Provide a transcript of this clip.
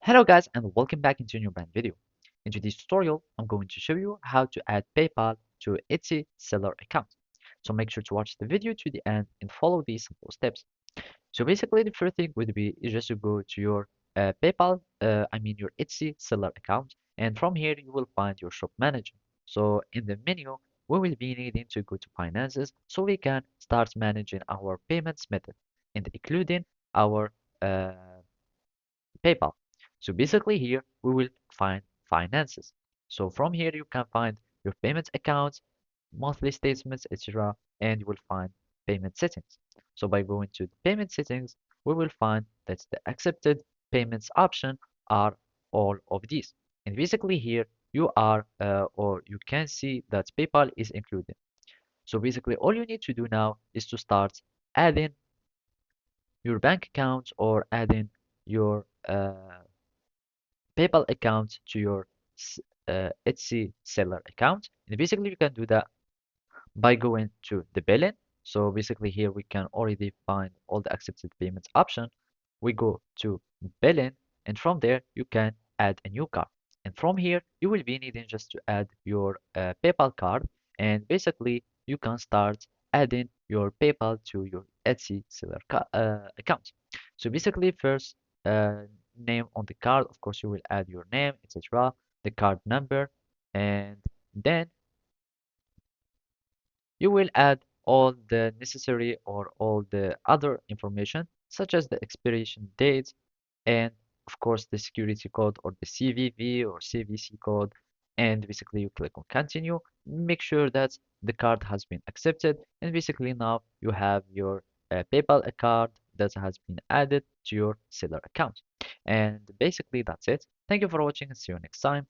Hello guys and welcome back into a new brand video. In today's tutorial, I'm going to show you how to add PayPal to Etsy seller account. So make sure to watch the video to the end and follow these simple steps. So basically the first thing would be is just to go to your PayPal, your Etsy seller account, and from here you will find your shop manager. So in the menu, we will be needing to go to finances so we can start managing our payments method and including our uh, PayPal. So basically here we will find finances. So from here you can find your payments accounts, monthly statements, etc. and you will find payment settings. So by going to the payment settings, we will find that the accepted payments option are all of these. And basically here you are or you can see that PayPal is included. So basically all you need to do now is to start adding your bank account or adding your PayPal account to your Etsy seller account. And basically, you can do that by going to the billing. So basically, here we can already find all the accepted payments option. We go to billing, and from there you can add a new card. And from here, you will be needing just to add your PayPal card, and basically you can start adding your PayPal to your Etsy seller account. So basically, first name on the card, of course, you will add your name, etc., the card number, and then you will add all the necessary or all the other information, such as the expiration date and, of course, the security code or the CVV or CVC code. And basically, you click on continue. Make sure that the card has been accepted. And basically, now you have your PayPal card that has been added to your seller account. And basically, that's it. Thank you for watching and see you next time.